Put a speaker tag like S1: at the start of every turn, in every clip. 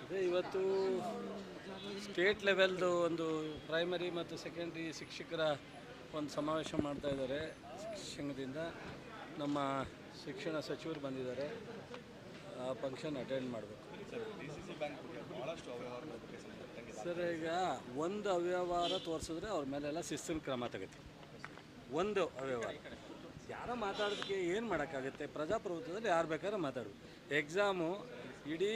S1: ಅದೇ ಇವತ್ತು ಸ್ಟೇಟ್ ಲೆವೆಲ್ದು ಒಂದು ಪ್ರೈಮರಿ ಮತ್ತು ಸೆಕೆಂಡ್ರಿ ಶಿಕ್ಷಕರ ಒಂದು ಸಮಾವೇಶ ಮಾಡ್ತಾ ಇದ್ದಾರೆ. ಶಿಕ್ಷಣದಿಂದ ನಮ್ಮ ಶಿಕ್ಷಣ ಸಚಿವರು ಬಂದಿದ್ದಾರೆ. ಆ ಫಂಕ್ಷನ್ ಅಟೆಂಡ್ ಮಾಡಬೇಕು. ಸರ್, ಈಗ ಒಂದು ಅವ್ಯವಹಾರ ತೋರಿಸಿದ್ರೆ ಅವ್ರ ಮೇಲೆಲ್ಲ ಶಿಸ್ತಿನ ಕ್ರಮ ತಗೋತೀವಿ. ಒಂದು ಅವ್ಯವಹಾರ ಯಾರೋ ಮಾತಾಡೋದಕ್ಕೆ ಏನು ಮಾಡೋಕ್ಕಾಗುತ್ತೆ? ಪ್ರಜಾಪ್ರಭುತ್ವದಲ್ಲಿ ಯಾರು ಬೇಕಾದ್ರೂ ಮಾತಾಡೋದು. ಇಡೀ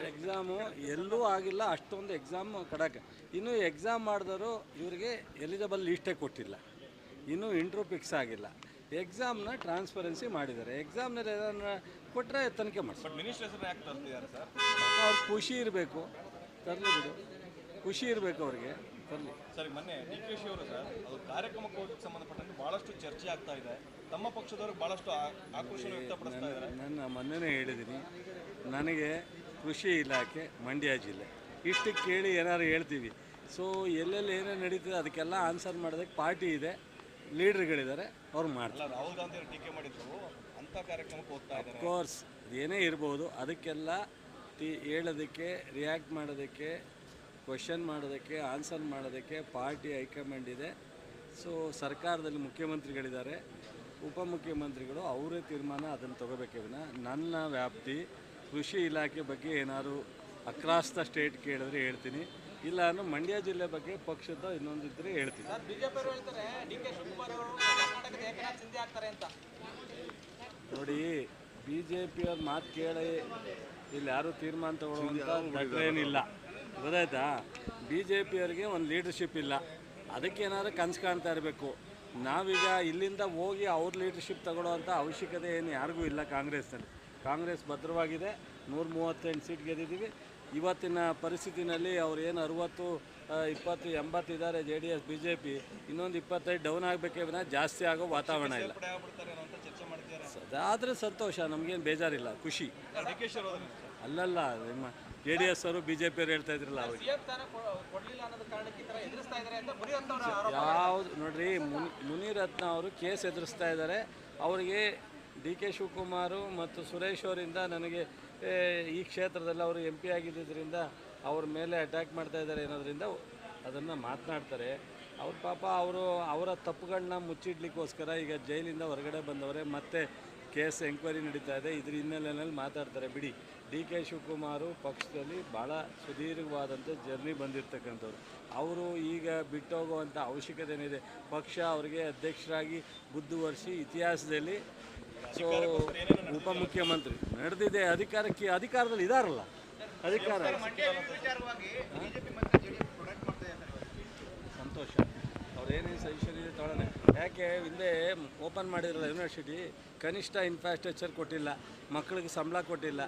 S1: ಎಕ್ಸಾಮು ಎಲ್ಲೂ ಆಗಿಲ್ಲ, ಅಷ್ಟೊಂದು ಎಕ್ಸಾಮ್ ಕಡಕ್ಕೆ. ಇನ್ನೂ ಎಕ್ಸಾಮ್ ಮಾಡಿದವರು ಇವರಿಗೆ ಎಲಿಜಿಬಲ್ ಲೀಸ್ಟೇ ಕೊಟ್ಟಿಲ್ಲ, ಇನ್ನೂ ಇಂಟ್ರ್ಯೂ ಫಿಕ್ಸ್ ಆಗಿಲ್ಲ. ಎಕ್ಸಾಮ್ನ ಟ್ರಾನ್ಸ್ಪರೆನ್ಸಿ ಮಾಡಿದ್ದಾರೆ. ಎಕ್ಸಾಮ್ನಲ್ಲಿ ಏನಾರ ಕೊಟ್ಟರೆ ತನಿಖೆ ಅವ್ರಿಗೆ ಖುಷಿ ಇರಬೇಕು, ತರಲಿ ಬಿಡು, ಖುಷಿ ಇರಬೇಕು ಅವ್ರಿಗೆ, ತರಲಿ.
S2: ಸರ್, ಮೊನ್ನೆ DK ಶಿ ಅವರು ಸರ್ ಅದು ಕಾರ್ಯಕ್ರಮಕ್ಕೆ ಸಂಬಂಧಪಟ್ಟಂತೆ ಭಾಳಷ್ಟು ಚರ್ಚೆ ಆಗ್ತಾ ಇದೆ. ತಮ್ಮ ಪಕ್ಷದವ್ರಿಗೆ ಭಾಳಷ್ಟು ಆಕ್ರೋಶ ವ್ಯಕ್ತಪಡಿಸ್ತಾ ಇದ್ದಾರೆ.
S1: ನಾನು ಮೊನ್ನೆನೇ ಹೇಳಿದ್ದೀನಿ, ನನಗೆ ಕೃಷಿ ಇಲಾಖೆ ಮಂಡ್ಯ ಜಿಲ್ಲೆ ಇಷ್ಟಕ್ಕೆ ಕೇಳಿ ಏನಾದ್ರು ಹೇಳ್ತೀವಿ. ಸೊ ಎಲ್ಲೆಲ್ಲಿ ಏನೇನು ನಡೀತಿದೆ ಅದಕ್ಕೆಲ್ಲ ಆನ್ಸರ್ ಮಾಡೋದಕ್ಕೆ ಪಾರ್ಟಿ ಇದೆ, ಲೀಡರ್ಗಳಿದ್ದಾರೆ, ಅವ್ರು ಮಾಡ್ತಾರೆ.
S2: ರಾಹುಲ್ ಗಾಂಧಿ ಅವರು ಟೀಕೆ ಮಾಡಿದ್ರು, ಅಂಥ ಕಾರ್ಯಕ್ರಮಕ್ಕೆ ಹೋಗ್ತಾ ಇದ್ದಾರೆ.
S1: ಅಫ್ಕೋರ್ಸ್ ಅದೇನೇ ಇರ್ಬೋದು, ಅದಕ್ಕೆಲ್ಲ ಹೇಳೋದಕ್ಕೆ, ರಿಯಾಕ್ಟ್ ಮಾಡೋದಕ್ಕೆ, ಕ್ವೆಶನ್ ಮಾಡೋದಕ್ಕೆ, ಆನ್ಸರ್ ಮಾಡೋದಕ್ಕೆ ಪಾರ್ಟಿ ಹೈಕಮಾಂಡ್ ಇದೆ. ಸೊ ಸರ್ಕಾರದಲ್ಲಿ ಮುಖ್ಯಮಂತ್ರಿಗಳಿದ್ದಾರೆ, ಉಪಮುಖ್ಯಮಂತ್ರಿಗಳು, ಅವರೇ ತೀರ್ಮಾನ ಅದನ್ನು ತಗೋಬೇಕೇ ವಿನ ನನ್ನ ವ್ಯಾಪ್ತಿ ಕೃಷಿ ಇಲಾಖೆ ಬಗ್ಗೆ ಏನಾದ್ರು ಅಕ್ರಾಸ್ ದ ಸ್ಟೇಟ್ ಕೇಳಿದ್ರೆ ಹೇಳ್ತೀನಿ, ಇಲ್ಲ ಅನ್ನೋ ಮಂಡ್ಯ ಜಿಲ್ಲೆ ಬಗ್ಗೆ ಪಕ್ಷದ ಇನ್ನೊಂದಿದ್ರೆ ಹೇಳ್ತೀನಿ. ನೋಡಿ, BJಪಿಯವ್ರ ಮಾತು ಕೇಳಿ ಇಲ್ಲಿ ಯಾರೂ ತೀರ್ಮಾನ ತಗೊಳ್ಳುವಂಥ ಏನಿಲ್ಲ, ಗೊತ್ತಾಯ್ತಾ? BJಪಿಯವ್ರಿಗೆ ಒಂದು ಲೀಡರ್ಶಿಪ್ ಇಲ್ಲ, ಅದಕ್ಕೇನಾದ್ರು ಕನಸು ಕಾಣ್ತಾ ಇರಬೇಕು. ನಾವೀಗ ಇಲ್ಲಿಂದ ಹೋಗಿ ಅವ್ರ ಲೀಡರ್ಶಿಪ್ ತಗೊಳ್ಳೋವಂಥ ಅವಶ್ಯಕತೆ ಏನು ಯಾರಿಗೂ ಇಲ್ಲ. ಕಾಂಗ್ರೆಸ್ ಭದ್ರವಾಗಿದೆ, 138 ಸೀಟ್ ಗೆದ್ದಿದ್ದೀವಿ. ಇವತ್ತಿನ ಪರಿಸ್ಥಿತಿನಲ್ಲಿ ಅವ್ರು ಏನು 60, 20, 80 ಇದ್ದಾರೆ JDS, BJP ಇನ್ನೊಂದು 25 ಡೌನ್ ಆಗಬೇಕೇ ವಿನ ಜಾಸ್ತಿ ಆಗೋ ವಾತಾವರಣ ಇಲ್ಲ. ಅದಾದರೆ ಸಂತೋಷ, ನಮಗೇನು ಬೇಜಾರಿಲ್ಲ, ಖುಷಿ. ಅಲ್ಲಲ್ಲ, ನಿಮ್ಮ JDS ಅವರು BJP ಅವ್ರು ಹೇಳ್ತಾ ಇದ್ರಲ್ಲ, ಅವ್ರಿಗೆ ಯಾವುದು ನೋಡ್ರಿ, ಮುನಿರತ್ನ ಅವರು ಕೇಸ್ ಎದುರಿಸ್ತಾ ಇದ್ದಾರೆ. ಅವರಿಗೆ DK ಶಿವಕುಮಾರು ಮತ್ತು ಸುರೇಶ್ ಅವರಿಂದ ನನಗೆ ಈ ಕ್ಷೇತ್ರದಲ್ಲಿ ಅವರು MP ಆಗಿದ್ದರಿಂದ ಅವ್ರ ಮೇಲೆ ಅಟ್ಯಾಕ್ ಮಾಡ್ತಾ ಇದ್ದಾರೆ ಅನ್ನೋದ್ರಿಂದ ಅದನ್ನು ಮಾತನಾಡ್ತಾರೆ. ಅವ್ರ ಪಾಪ ಅವರ ತಪ್ಪುಗಳನ್ನ ಮುಚ್ಚಿಡ್ಲಿಕ್ಕೋಸ್ಕರ ಈಗ ಜೈಲಿಂದ ಹೊರಗಡೆ ಬಂದವರೇ, ಮತ್ತೆ ಕೇಸ್ ಎಂಕ್ವೈರಿ ನಡೀತಾ ಇದೆ, ಇದ್ರ ಹಿನ್ನೆಲೆಯಲ್ಲಿ ಮಾತಾಡ್ತಾರೆ. ಬಿಡಿ, DK ಶಿವಕುಮಾರು ಪಕ್ಷದಲ್ಲಿ ಭಾಳ ಸುದೀರ್ಘವಾದಂಥ ಜರ್ನಿ ಬಂದಿರತಕ್ಕಂಥವ್ರು. ಅವರು ಈಗ ಬಿಟ್ಟೋಗುವಂಥ ಅವಶ್ಯಕತೆ ಏನಿದೆ? ಪಕ್ಷ ಅವರಿಗೆ ಅಧ್ಯಕ್ಷರಾಗಿ ಮುಂದುವರಿಸಿ ಇತಿಹಾಸದಲ್ಲಿ ಸೊ ಉಪಮುಖ್ಯಮಂತ್ರಿ ನಡೆದಿದೆ. ಅಧಿಕಾರದಲ್ಲಿ ಇದಾರಲ್ಲ, ಅಧಿಕಾರ ಸಂತೋಷ. ಅವ್ರೇನೇನು ಸಜೆಷನ್ ಇದೆ ತೊಗೊಳ್ಳೋಣ. ಯಾಕೆ ಹಿಂದೆ ಓಪನ್ ಮಾಡಿದ್ರಲ್ಲ ಯೂನಿವರ್ಸಿಟಿ, ಕನಿಷ್ಠ ಇನ್ಫ್ರಾಸ್ಟ್ರಕ್ಚರ್ ಕೊಟ್ಟಿಲ್ಲ, ಮಕ್ಕಳಿಗೆ ಸಂಬಳ ಕೊಟ್ಟಿಲ್ಲ,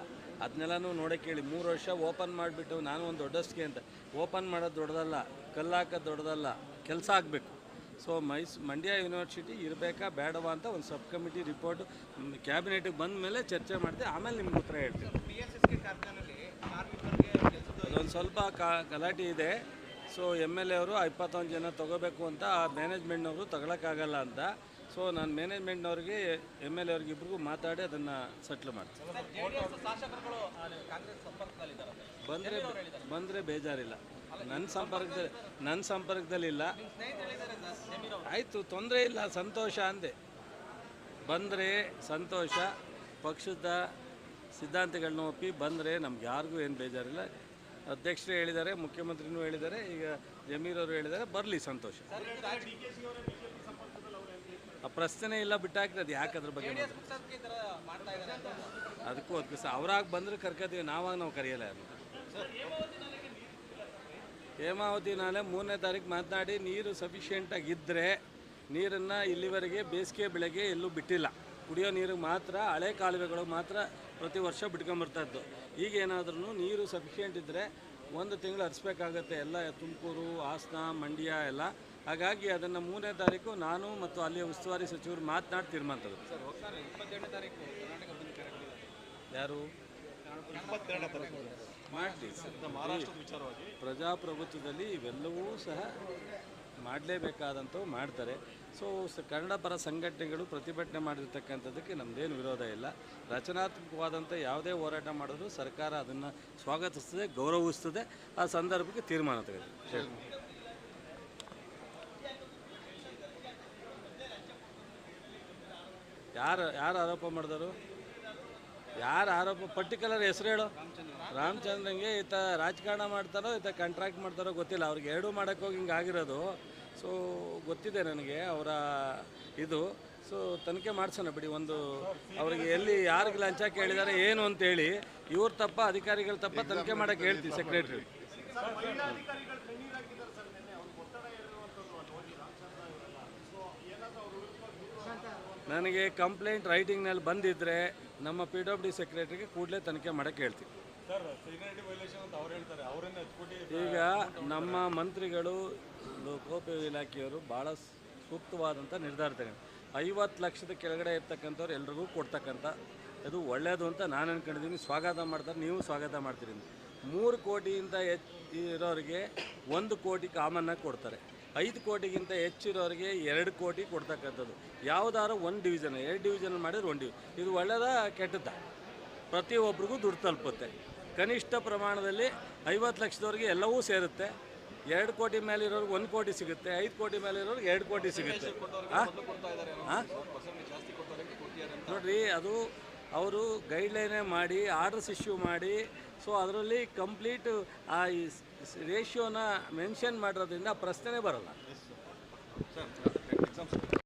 S1: ಅದನ್ನೆಲ್ಲನೂ ನೋಡೋಕೆ ಕೇಳಿ. 3 ವರ್ಷ ಓಪನ್ ಮಾಡಿಬಿಟ್ಟು ನಾನು ಒಂದು ದೊಡ್ಡಸ್ಗೆ ಅಂತ ಓಪನ್ ಮಾಡೋದು ದೊಡ್ಡದಲ್ಲ, ಕಲ್ಲಾಕೋದು ದೊಡ್ಡದಲ್ಲ, ಕೆಲಸ ಆಗಬೇಕು. ಸೊ ಮಂಡ್ಯ ಯೂನಿವರ್ಸಿಟಿ ಇರಬೇಕಾ ಬೇಡವಾ ಅಂತ ಒಂದು ಸಬ್ ಕಮಿಟಿ ರಿಪೋರ್ಟ್ ಕ್ಯಾಬಿನೆಟ್ಗೆ ಬಂದ ಮೇಲೆ ಚರ್ಚೆ ಮಾಡಿದೆ, ಆಮೇಲೆ ನಿಮ್ಗೆ ಉತ್ತರ ಹೇಳ್ತೀನಿ. ಅದೊಂದು ಸ್ವಲ್ಪ ಗಲಾಟೆ ಇದೆ. ಸೊ MLA ಅವರು 21 ಜನ ತೊಗೋಬೇಕು ಅಂತ ಮ್ಯಾನೇಜ್ಮೆಂಟ್ನವರು ತಗೊಳಕ್ಕಾಗಲ್ಲ ಅಂತ. ಸೊ ನಾನು ಮ್ಯಾನೇಜ್ಮೆಂಟ್ನವ್ರಿಗೆ MLA ಅವ್ರಿಗೆ ಇಬ್ರಿಗೂ ಮಾತಾಡಿ ಅದನ್ನು ಸೆಟ್ಲ್ ಮಾಡ್ತೀನಿ. ಬಂದರೆ ಬೇಜಾರಿಲ್ಲ, ನನ್ನ ಸಂಪರ್ಕದಲ್ಲಿಲ್ಲ. ಆಯಿತು, ತೊಂದರೆ ಇಲ್ಲ, ಸಂತೋಷ ಅಂದೆ. ಬಂದರೆ ಸಂತೋಷ, ಪಕ್ಷದ ಸಿದ್ಧಾಂತಗಳನ್ನ ಒಪ್ಪಿ ಬಂದರೆ ನಮ್ಗೆ ಯಾರಿಗೂ ಏನು ಬೇಜಾರಿಲ್ಲ. ಅಧ್ಯಕ್ಷರೇ ಹೇಳಿದ್ದಾರೆ, ಮುಖ್ಯಮಂತ್ರಿನೂ ಹೇಳಿದ್ದಾರೆ, ಈಗ ಜಮೀರ್ ಅವರು ಹೇಳಿದ್ದಾರೆ, ಬರಲಿ, ಸಂತೋಷ. ಆ ಪ್ರಶ್ನೆ ಇಲ್ಲ, ಬಿಟ್ಟಾಕಿರೋದು ಯಾಕೆ ಅದ್ರ ಬಗ್ಗೆ ಅದಕ್ಕೂ ಅವ್ರಾಗಿ ಬಂದರೆ ಕರ್ಕೋತೀವಿ, ನಾವು ಕರೆಯಲ್ಲ ಯಾರು. ಹೇಮಾವತಿ ನಾಳೆ 3ನೇ ತಾರೀಕು ಮಾತನಾಡಿ, ನೀರು ಸಫಿಷಿಯೆಂಟಾಗಿದ್ದರೆ ನೀರನ್ನು ಇಲ್ಲಿವರೆಗೆ ಬೇಸಿಗೆ ಬೆಳೆಗೆ ಎಲ್ಲೂ ಬಿಟ್ಟಿಲ್ಲ. ಕುಡಿಯೋ ನೀರಿಗೆ ಮಾತ್ರ, ಹಳೆ ಕಾಲುವೆಗಳು ಮಾತ್ರ ಪ್ರತಿ ವರ್ಷ ಬಿಟ್ಕೊಂಬರ್ತಾಯಿದ್ದು. ಈಗ ಏನಾದ್ರೂ ನೀರು ಸಫಿಷಿಯೆಂಟ್ ಇದ್ದರೆ 1 ತಿಂಗಳು ಹರಿಸ್ಬೇಕಾಗತ್ತೆ, ಎಲ್ಲ ತುಮಕೂರು, ಹಾಸನ, ಮಂಡ್ಯ ಎಲ್ಲ. ಹಾಗಾಗಿ ಅದನ್ನು 3ನೇ ತಾರೀಕು ನಾನು ಮತ್ತು ಅಲ್ಲಿಯ ಉಸ್ತುವಾರಿ ಸಚಿವರು ಮಾತನಾಡಿ ತೀರ್ಮಾನ ತಗೋದು. ಯಾರು ಮಾಡಲಿ, ಪ್ರಜಾಪ್ರಭುತ್ವದಲ್ಲಿ ಇವೆಲ್ಲವೂ ಸಹ ಮಾಡಲೇಬೇಕಾದಂಥವು ಮಾಡ್ತಾರೆ. ಸೊ ಕನ್ನಡ ಪರ ಸಂಘಟನೆಗಳು ಪ್ರತಿಭಟನೆ ಮಾಡಿರ್ತಕ್ಕಂಥದ್ದಕ್ಕೆ ನಮ್ಮದೇನು ವಿರೋಧ ಇಲ್ಲ. ರಚನಾತ್ಮಕವಾದಂಥ ಯಾವುದೇ ಹೋರಾಟ ಮಾಡಿದ್ರು ಸರ್ಕಾರ ಅದನ್ನು ಸ್ವಾಗತಿಸ್ತದೆ, ಗೌರವಿಸ್ತದೆ, ಆ ಸಂದರ್ಭಕ್ಕೆ ತೀರ್ಮಾನ ತೆಗೆದುಕೊಳ್ಳುತ್ತೆ. ಯಾರು ಆರೋಪ ಮಾಡಿದರು? ಯಾರು ಆರೋಪ ಪರ್ಟಿಕ್ಯುಲರ್ ಹೆಸರು ಹೇಳು. ರಾಮಚಂದ್ರಂಗೆ ಈತ ರಾಜಕಾರಣ ಮಾಡ್ತಾರೋ ಈತ ಕಾಂಟ್ರಾಕ್ಟ್ ಮಾಡ್ತಾರೋ ಗೊತ್ತಿಲ್ಲ. ಅವ್ರಿಗೆ ಎರಡೂ ಮಾಡೋಕ್ಕೆ ಹೋಗಿ ಹಿಂಗೆ ಆಗಿರೋದು. ಸೊ ಗೊತ್ತಿದೆ ನನಗೆ ಅವರ ಇದು. ಸೊ ತನಿಖೆ ಮಾಡಿಸೋಣ ಬಿಡಿ. ಒಂದು ಅವರಿಗೆ ಎಲ್ಲಿ ಯಾರಿಗೆ ಲಂಚ ಕೇಳಿದ್ದಾರೆ ಏನು ಅಂತೇಳಿ, ಇವ್ರ ತಪ್ಪ ಅಧಿಕಾರಿಗಳ ತಪ್ಪ ತನಿಖೆ ಮಾಡೋಕ್ಕೆ ಹೇಳ್ತೀವಿ ಸೆಕ್ರೆಟ್ರಿ. ನನಗೆ ಕಂಪ್ಲೇಂಟ್ ರೈಟಿಂಗ್ನಲ್ಲಿ ಬಂದಿದ್ದರೆ ನಮ್ಮ PWD ಸೆಕ್ರೆಟ್ರಿಗೆ ಕೂಡಲೇ ತನಿಖೆ ಮಾಡೋಕ್ಕೆ ಹೇಳ್ತೀವಿ. ಈಗ ನಮ್ಮ ಮಂತ್ರಿಗಳು, ಲೋಕೋಪಯೋಗಿ ಇಲಾಖೆಯವರು ಭಾಳ ಸೂಕ್ತವಾದಂಥ ನಿರ್ಧಾರ ತಗೊಂಡು 50 ಲಕ್ಷದ ಕೆಳಗಡೆ ಇರ್ತಕ್ಕಂಥವ್ರು ಎಲ್ರಿಗೂ ಕೊಡ್ತಕ್ಕಂಥ ಅದು ಒಳ್ಳೆಯದು ಅಂತ ನಾನು ಅಂದ್ಕೊಂಡಿದ್ದೀನಿ. ಸ್ವಾಗತ ಮಾಡ್ತಾರೆ, ನೀವು ಸ್ವಾಗತ ಮಾಡ್ತೀರಿ. 3 ಕೋಟಿಯಿಂದ ಹೆಚ್ಚು ಇರೋರಿಗೆ 1 ಕೋಟಿ ಕಾಮನ್ನಾಗಿ ಕೊಡ್ತಾರೆ. 5 ಕೋಟಿಗಿಂತ ಹೆಚ್ಚಿರೋರಿಗೆ 2 ಕೋಟಿ ಕೊಡ್ತಕ್ಕಂಥದ್ದು. ಯಾವುದಾದ್ರು 1 ಡಿವಿಷನ್ 2 ಡಿವಿಷನ್ ಮಾಡಿದ್ರೆ 1 ಇದು ಒಳ್ಳೆಯದ ಕೆಟ್ಟದ್ದ? ಪ್ರತಿಯೊಬ್ಬರಿಗೂ ದುಡ್ಡು ತಲುಪುತ್ತೆ. ಕನಿಷ್ಠ ಪ್ರಮಾಣದಲ್ಲಿ 50 ಲಕ್ಷದವ್ರಿಗೆ ಎಲ್ಲವೂ ಸೇರುತ್ತೆ. 2 ಕೋಟಿ ಮೇಲೆ ಇರೋರಿಗೆ 1 ಕೋಟಿ ಸಿಗುತ್ತೆ, 5 ಕೋಟಿ ಮೇಲೆ ಇರೋರಿಗೆ 2 ಕೋಟಿ ಸಿಗುತ್ತೆ. ನೋಡಿರಿ, ಅದು ಅವರು ಗೈಡ್ಲೈನೇ ಮಾಡಿ ಆರ್ಡರ್ಸ್ ಇಶ್ಯೂ ಮಾಡಿ, ಸೊ ಅದರಲ್ಲಿ ಕಂಪ್ಲೀಟ್ ಆ ರೇಷಿಯೋನ ಮೆನ್ಷನ್ ಮಾಡಿರೋದ್ರಿಂದ ಪ್ರಶ್ನೆನೇ ಬರೋಲ್ಲ.